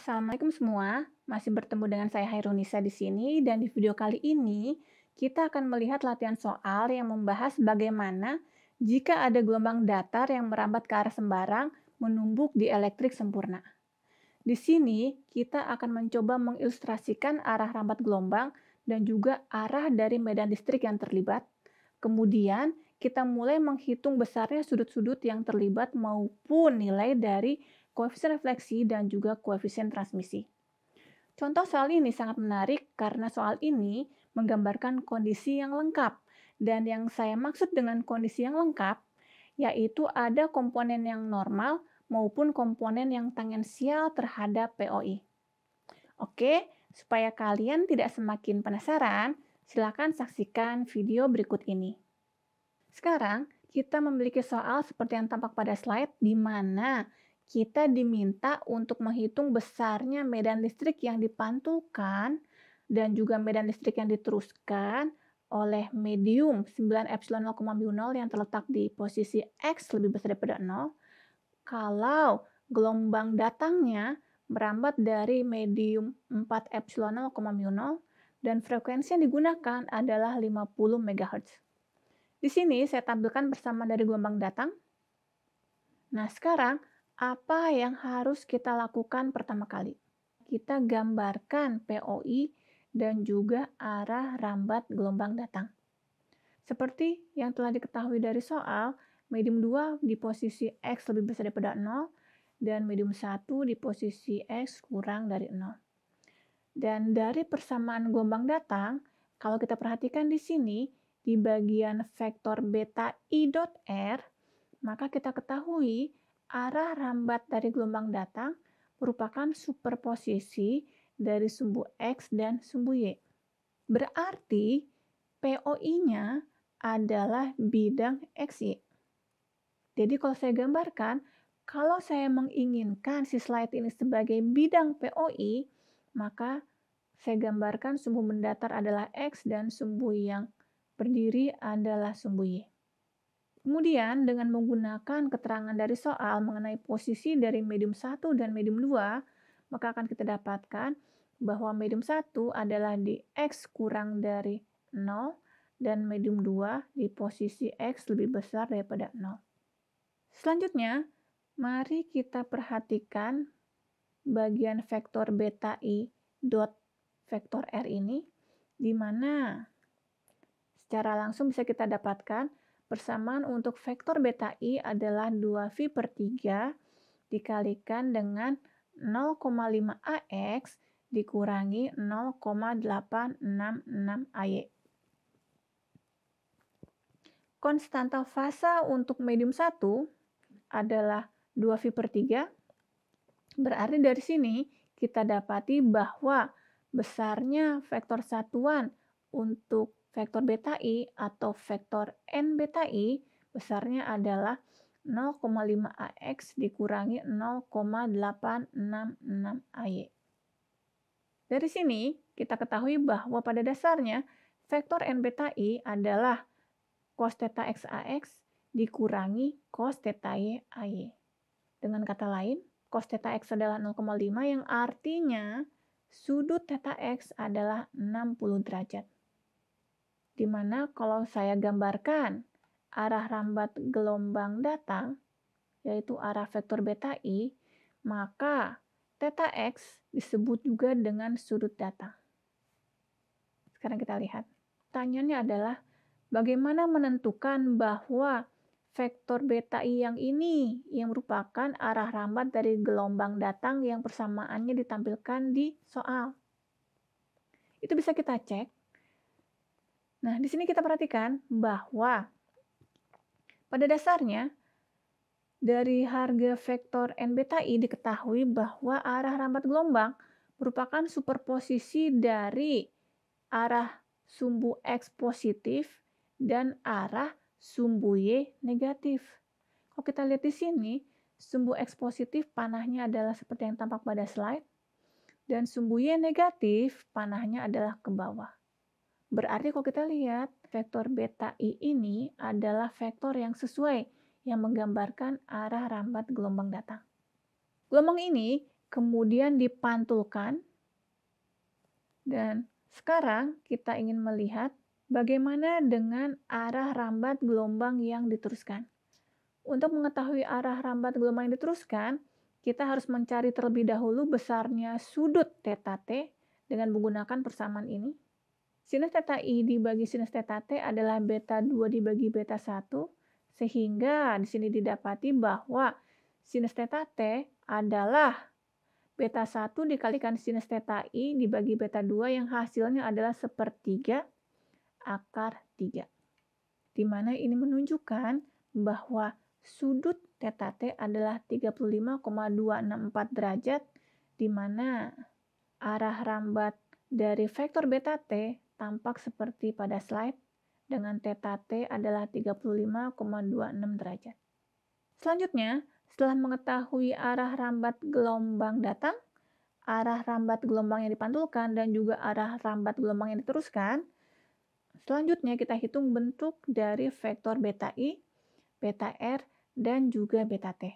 Assalamualaikum semua, masih bertemu dengan saya Hairunisa di sini dan di video kali ini kita akan melihat latihan soal yang membahas bagaimana jika ada gelombang datar yang merambat ke arah sembarang menumbuk di elektrik sempurna. Di sini kita akan mencoba mengilustrasikan arah rambat gelombang dan juga arah dari medan listrik yang terlibat. Kemudian kita mulai menghitung besarnya sudut-sudut yang terlibat maupun nilai dari koefisien refleksi dan juga koefisien transmisi. Contoh soal ini sangat menarik karena soal ini menggambarkan kondisi yang lengkap. Dan yang saya maksud dengan kondisi yang lengkap, yaitu ada komponen yang normal maupun komponen yang tangensial terhadap POI. Oke, supaya kalian tidak semakin penasaran, silakan saksikan video berikut ini. Sekarang, kita memiliki soal seperti yang tampak pada slide, di mana kita diminta untuk menghitung besarnya medan listrik yang dipantulkan dan juga medan listrik yang diteruskan oleh medium 9 epsilon 0,0 yang terletak di posisi X lebih besar daripada 0 kalau gelombang datangnya merambat dari medium 4 epsilon 0,0 dan frekuensi yang digunakan adalah 50 MHz. Di sini saya tampilkan bersama dari gelombang datang. Nah, sekarang apa yang harus kita lakukan pertama kali? Kita gambarkan POI dan juga arah rambat gelombang datang. Seperti yang telah diketahui dari soal, medium 2 di posisi X lebih besar daripada 0 dan medium 1 di posisi X kurang dari 0. Dan dari persamaan gelombang datang, kalau kita perhatikan di sini, di bagian vektor beta I dot R, maka kita ketahui arah rambat dari gelombang datang merupakan superposisi dari sumbu X dan sumbu Y. Berarti POI-nya adalah bidang XY. Jadi kalau saya gambarkan, kalau saya menginginkan si slide ini sebagai bidang POI, maka saya gambarkan sumbu mendatar adalah X dan sumbu yang berdiri adalah sumbu Y. Kemudian dengan menggunakan keterangan dari soal mengenai posisi dari medium 1 dan medium 2, maka akan kita dapatkan bahwa medium 1 adalah di X kurang dari 0 dan medium 2 di posisi X lebih besar daripada 0. Selanjutnya, mari kita perhatikan bagian vektor beta I dot vektor R ini, di mana secara langsung bisa kita dapatkan persamaan untuk vektor beta I adalah 2V/3 dikalikan dengan 0,5 AX dikurangi 0,866 AY. Konstanta fasa untuk medium 1 adalah 2V/3. Berarti dari sini kita dapati bahwa besarnya vektor satuan untuk vektor beta I atau vektor N beta I besarnya adalah 0,5 AX dikurangi 0,866 AY. Dari sini kita ketahui bahwa pada dasarnya vektor N beta I adalah cos theta X AX dikurangi cos theta Y AY. Dengan kata lain, cos theta X adalah 0,5 yang artinya sudut theta X adalah 60 derajat. Dimana kalau saya gambarkan arah rambat gelombang datang, yaitu arah vektor beta I, maka theta X disebut juga dengan sudut datang. Sekarang kita lihat. Pertanyaannya adalah, bagaimana menentukan bahwa vektor beta I yang ini yang merupakan arah rambat dari gelombang datang yang persamaannya ditampilkan di soal? Itu bisa kita cek. Nah, di sini kita perhatikan bahwa pada dasarnya dari harga vektor N beta I diketahui bahwa arah rambat gelombang merupakan superposisi dari arah sumbu X positif dan arah sumbu Y negatif. Kalau kita lihat di sini, sumbu X positif panahnya adalah seperti yang tampak pada slide, dan sumbu Y negatif panahnya adalah ke bawah. Berarti kalau kita lihat, vektor beta I ini adalah vektor yang sesuai, yang menggambarkan arah rambat gelombang datang. Gelombang ini kemudian dipantulkan, dan sekarang kita ingin melihat bagaimana dengan arah rambat gelombang yang diteruskan. Untuk mengetahui arah rambat gelombang yang diteruskan, kita harus mencari terlebih dahulu besarnya sudut θ t dengan menggunakan persamaan ini. Sinus θ i dibagi sinus θ t adalah beta 2 dibagi beta 1, sehingga di sini didapati bahwa sinus θ t adalah beta 1 dikalikan sinus θ i dibagi beta 2 yang hasilnya adalah sepertiga akar 3. Di mana ini menunjukkan bahwa sudut θ t adalah 35,264 derajat, di mana arah rambat dari vektor beta t tampak seperti pada slide dengan θ t adalah 35,26 derajat. Selanjutnya, setelah mengetahui arah rambat gelombang datang, arah rambat gelombang yang dipantulkan, dan juga arah rambat gelombang yang diteruskan, selanjutnya kita hitung bentuk dari vektor beta i, beta r, dan juga beta t.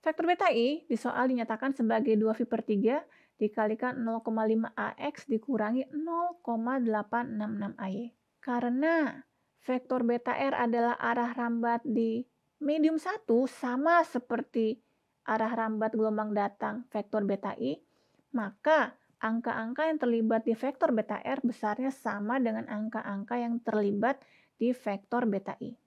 Vektor beta i di soal dinyatakan sebagai 2π/3 dikalikan 0,5 AX dikurangi 0,866 AY. Karena vektor beta r adalah arah rambat di medium 1 sama seperti arah rambat gelombang datang vektor beta i, maka angka-angka yang terlibat di vektor beta r besarnya sama dengan angka-angka yang terlibat di vektor beta i.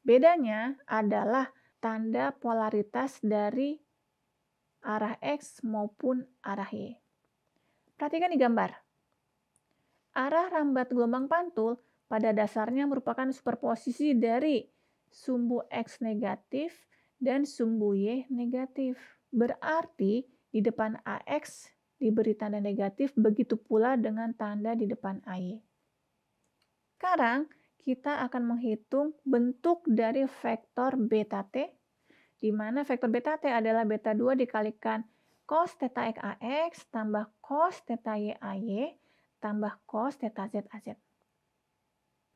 Bedanya adalah tanda polaritas dari arah X maupun arah Y. Perhatikan di gambar. Arah rambat gelombang pantul pada dasarnya merupakan superposisi dari sumbu X negatif dan sumbu Y negatif. Berarti di depan AX diberi tanda negatif, begitu pula dengan tanda di depan AY. Sekarang kita akan menghitung bentuk dari vektor beta t, di mana vektor beta t adalah beta 2 dikalikan cos θ x AX tambah cos θ y AY tambah cos θ z AZ.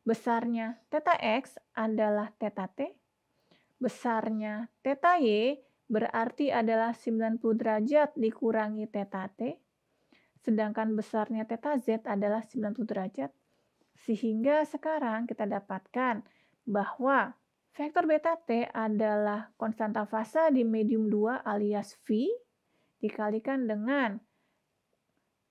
Besarnya θ x adalah θ t, besarnya θ y berarti adalah 90 derajat dikurangi θ t, sedangkan besarnya θ z adalah 90 derajat. Sehingga sekarang kita dapatkan bahwa vektor beta t adalah konstanta fasa di medium 2 alias V dikalikan dengan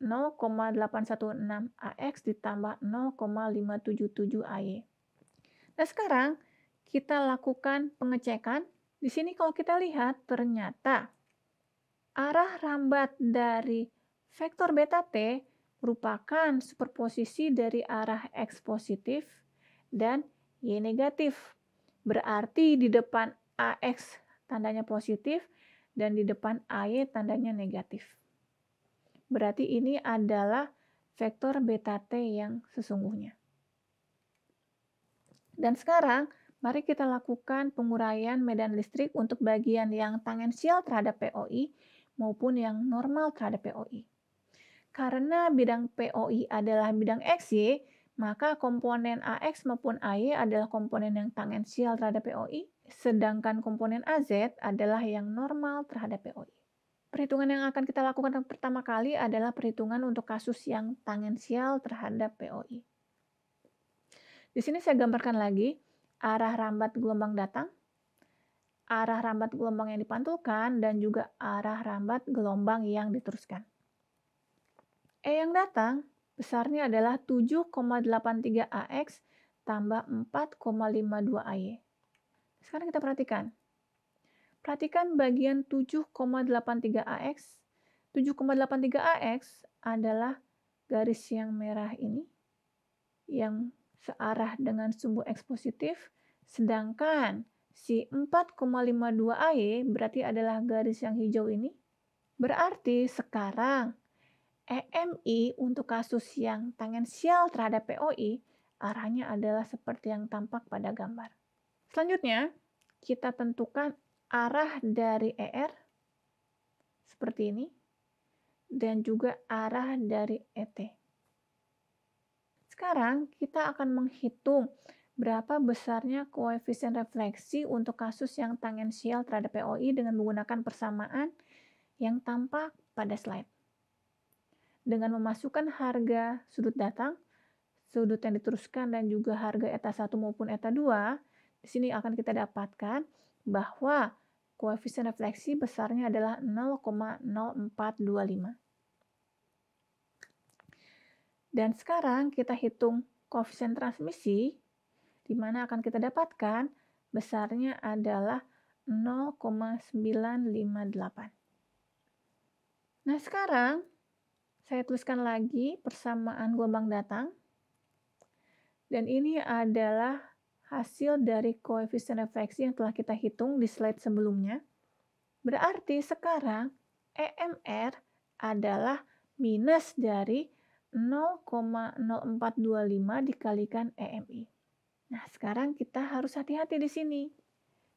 0,816 AX ditambah 0,577 AY. Nah, sekarang kita lakukan pengecekan. Di sini kalau kita lihat ternyata arah rambat dari vektor beta t merupakan superposisi dari arah X positif dan Y negatif. Berarti di depan AX tandanya positif dan di depan AY tandanya negatif. Berarti ini adalah vektor beta t yang sesungguhnya. Dan sekarang mari kita lakukan penguraian medan listrik untuk bagian yang tangensial terhadap POI maupun yang normal terhadap POI. Karena bidang POI adalah bidang XY, maka komponen AX maupun AY adalah komponen yang tangensial terhadap POI, sedangkan komponen AZ adalah yang normal terhadap POI. Perhitungan yang akan kita lakukan pertama kali adalah perhitungan untuk kasus yang tangensial terhadap POI. Di sini saya gambarkan lagi arah rambat gelombang datang, arah rambat gelombang yang dipantulkan, dan juga arah rambat gelombang yang diteruskan. E yang datang besarnya adalah 7,83 AX tambah 4,52 AY. Sekarang kita perhatikan. Perhatikan bagian 7,83 AX. 7,83 AX adalah garis yang merah ini yang searah dengan sumbu X positif, sedangkan si 4,52 AY berarti adalah garis yang hijau ini. Berarti sekarang EMI untuk kasus yang tangensial terhadap POI, arahnya adalah seperti yang tampak pada gambar. Selanjutnya, kita tentukan arah dari ER, seperti ini, dan juga arah dari ET. Sekarang, kita akan menghitung berapa besarnya koefisien refleksi untuk kasus yang tangensial terhadap POI dengan menggunakan persamaan yang tampak pada slide. Dengan memasukkan harga sudut datang, sudut yang diteruskan dan juga harga eta 1 maupun eta 2, di sini akan kita dapatkan bahwa koefisien refleksi besarnya adalah 0,0425. Dan sekarang kita hitung koefisien transmisi, di mana akan kita dapatkan besarnya adalah 0,958. Nah, sekarang saya tuliskan lagi persamaan gelombang datang. Dan ini adalah hasil dari koefisien refleksi yang telah kita hitung di slide sebelumnya. Berarti sekarang EMR adalah minus dari 0,0425 dikalikan EMI. Nah, sekarang kita harus hati-hati di sini.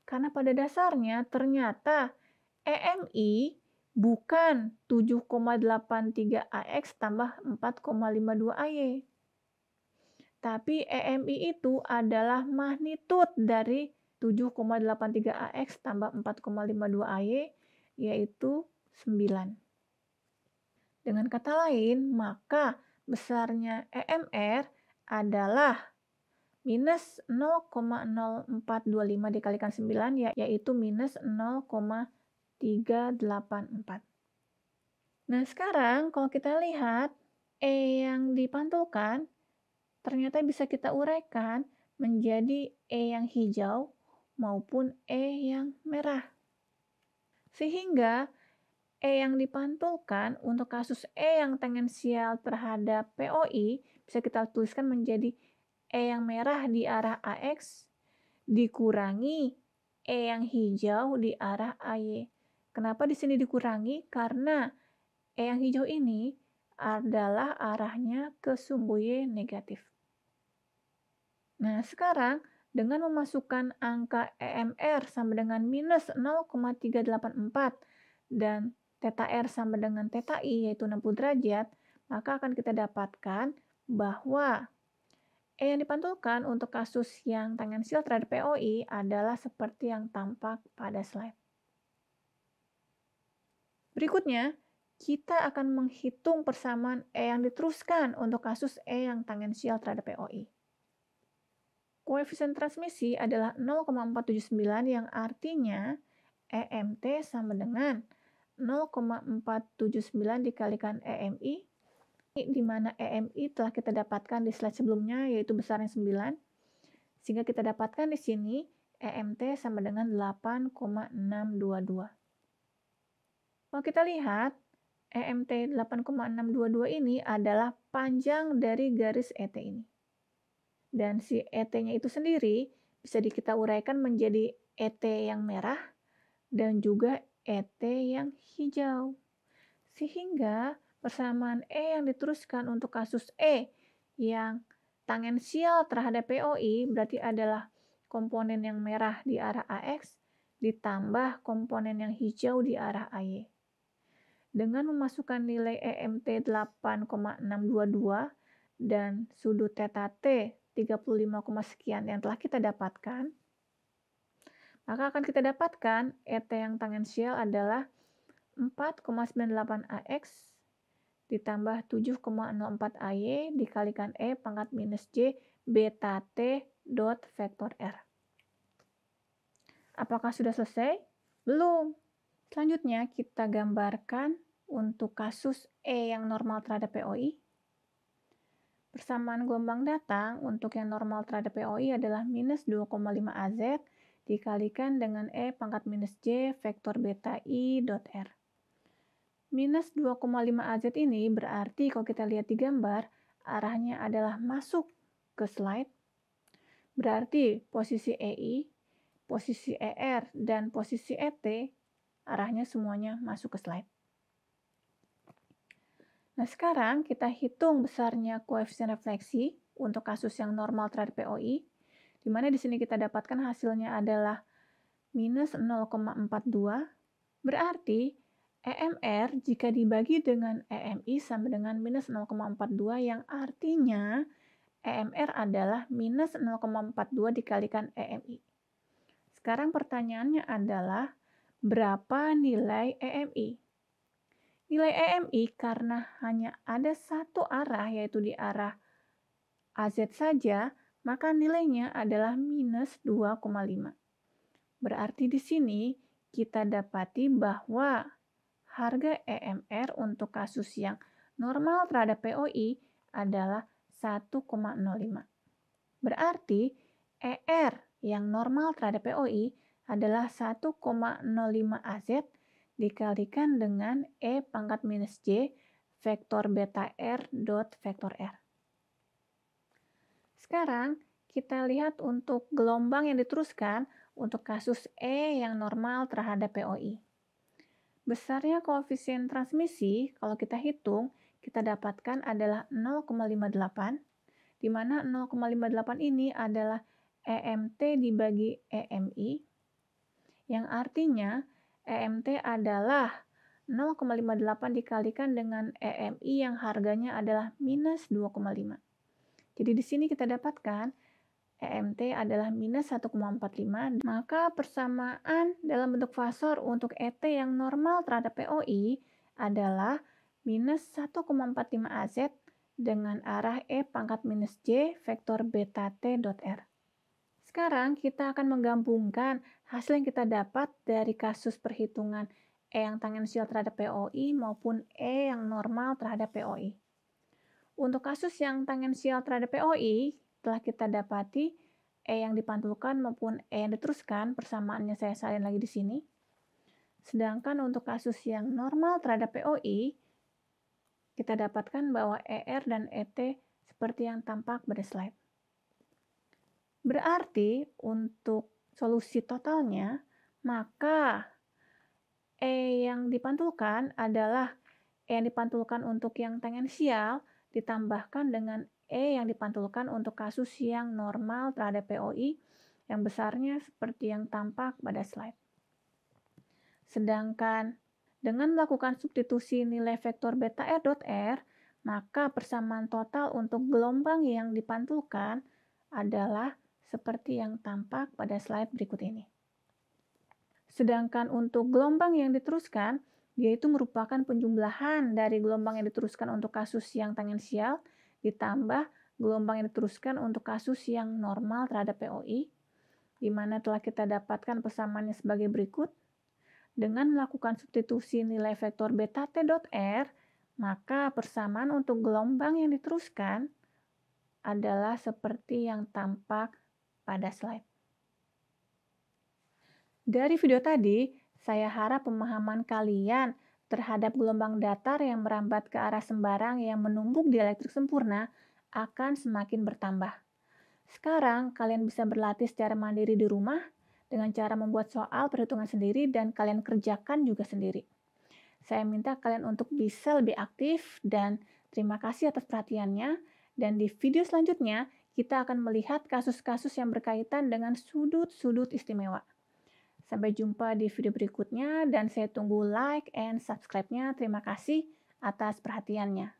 Karena pada dasarnya ternyata EMI bukan 7,83 AX tambah 4,52 AY. Tapi EMI itu adalah magnitud dari 7,83 AX tambah 4,52 AY, yaitu 9. Dengan kata lain, maka besarnya EMR adalah minus 0,0425 dikalikan 9, yaitu minus 0,384. Nah, sekarang kalau kita lihat E yang dipantulkan, ternyata bisa kita uraikan menjadi E yang hijau maupun E yang merah. Sehingga E yang dipantulkan untuk kasus E yang tangensial terhadap POI bisa kita tuliskan menjadi E yang merah di arah AX dikurangi E yang hijau di arah AY. Kenapa di sini dikurangi? Karena E yang hijau ini adalah arahnya ke sumbu Y negatif. Nah, sekarang dengan memasukkan angka EMR sama dengan minus 0,384 dan theta R sama dengan theta I, yaitu 60 derajat, maka akan kita dapatkan bahwa E yang dipantulkan untuk kasus yang tangensial terhadap POI adalah seperti yang tampak pada slide. Berikutnya, kita akan menghitung persamaan E yang diteruskan untuk kasus E yang tangensial terhadap POI. Koefisien transmisi adalah 0,479 yang artinya EMT sama dengan 0,479 dikalikan EMI, di mana EMI telah kita dapatkan di slide sebelumnya, yaitu besarnya 9. Sehingga kita dapatkan di sini EMT sama dengan 8,622. Kalau kita lihat, EMT 8,622 ini adalah panjang dari garis ET ini. Dan si ET-nya itu sendiri bisa kita uraikan menjadi ET yang merah dan juga ET yang hijau. Sehingga persamaan E yang diteruskan untuk kasus E yang tangensial terhadap POI berarti adalah komponen yang merah di arah AX ditambah komponen yang hijau di arah AY. Dengan memasukkan nilai EMT 8,622 dan sudut theta T 35, sekian yang telah kita dapatkan, maka akan kita dapatkan ET yang tangensial adalah 4,98 AX ditambah 7,04 AY dikalikan E pangkat minus J beta T dot vektor R. Apakah sudah selesai? Belum. Selanjutnya kita gambarkan untuk kasus E yang normal terhadap POI. Persamaan gelombang datang untuk yang normal terhadap POI adalah minus 2,5 AZ dikalikan dengan E pangkat minus J vektor beta I dot R. Minus 2,5 AZ ini berarti kalau kita lihat di gambar, arahnya adalah masuk ke slide. Berarti posisi EI, posisi ER, dan posisi ET, arahnya semuanya masuk ke slide. Nah, sekarang kita hitung besarnya koefisien refleksi untuk kasus yang normal terhadap POI, di mana di sini kita dapatkan hasilnya adalah minus 0,42, berarti EMR jika dibagi dengan EMI sama dengan minus 0,42, yang artinya EMR adalah minus 0,42 dikalikan EMI. Sekarang pertanyaannya adalah berapa nilai EMI? Nilai EMI karena hanya ada satu arah, yaitu di arah AZ saja, maka nilainya adalah minus 2,5. Berarti di sini kita dapati bahwa harga EMR untuk kasus yang normal terhadap POI adalah 1,05. Berarti ER yang normal terhadap POI adalah 1,05 AZ dikalikan dengan E pangkat minus J vektor beta R dot vektor R. Sekarang kita lihat untuk gelombang yang diteruskan untuk kasus E yang normal terhadap POI. Besarnya koefisien transmisi, kalau kita hitung, kita dapatkan adalah 0,58, di mana 0,58 ini adalah EMT dibagi EMI, yang artinya EMT adalah 0,58 dikalikan dengan EMI yang harganya adalah minus 2,5. Jadi di sini kita dapatkan EMT adalah minus 1,45, maka persamaan dalam bentuk fasor untuk ET yang normal terhadap POI adalah minus 1,45 AZ dengan arah E pangkat minus J vektor beta T dot R. Sekarang kita akan menggabungkan hasil yang kita dapat dari kasus perhitungan E yang tangensial terhadap POI maupun E yang normal terhadap POI. Untuk kasus yang tangensial terhadap POI, telah kita dapati E yang dipantulkan maupun E yang diteruskan, persamaannya saya salin lagi di sini. Sedangkan untuk kasus yang normal terhadap POI, kita dapatkan bahwa ER dan ET seperti yang tampak pada slide. Berarti untuk solusi totalnya, maka E yang dipantulkan adalah E yang dipantulkan untuk yang tangensial ditambahkan dengan E yang dipantulkan untuk kasus yang normal terhadap POI yang besarnya seperti yang tampak pada slide. Sedangkan dengan melakukan substitusi nilai vektor beta R dot R, maka persamaan total untuk gelombang yang dipantulkan adalah seperti yang tampak pada slide berikut ini. Sedangkan untuk gelombang yang diteruskan, yaitu merupakan penjumlahan dari gelombang yang diteruskan untuk kasus yang tangensial ditambah gelombang yang diteruskan untuk kasus yang normal terhadap POI, di mana telah kita dapatkan persamaannya sebagai berikut. Dengan melakukan substitusi nilai vektor beta T dot R, maka persamaan untuk gelombang yang diteruskan adalah seperti yang tampak pada slide. Dari video tadi, saya harap pemahaman kalian terhadap gelombang datar yang merambat ke arah sembarang yang menumbuk di elektrik sempurna akan semakin bertambah. Sekarang, kalian bisa berlatih secara mandiri di rumah dengan cara membuat soal perhitungan sendiri dan kalian kerjakan juga sendiri. Saya minta kalian untuk bisa lebih aktif dan terima kasih atas perhatiannya. Dan di video selanjutnya, kita akan melihat kasus-kasus yang berkaitan dengan sudut-sudut istimewa. Sampai jumpa di video berikutnya dan saya tunggu like and subscribe-nya. Terima kasih atas perhatiannya.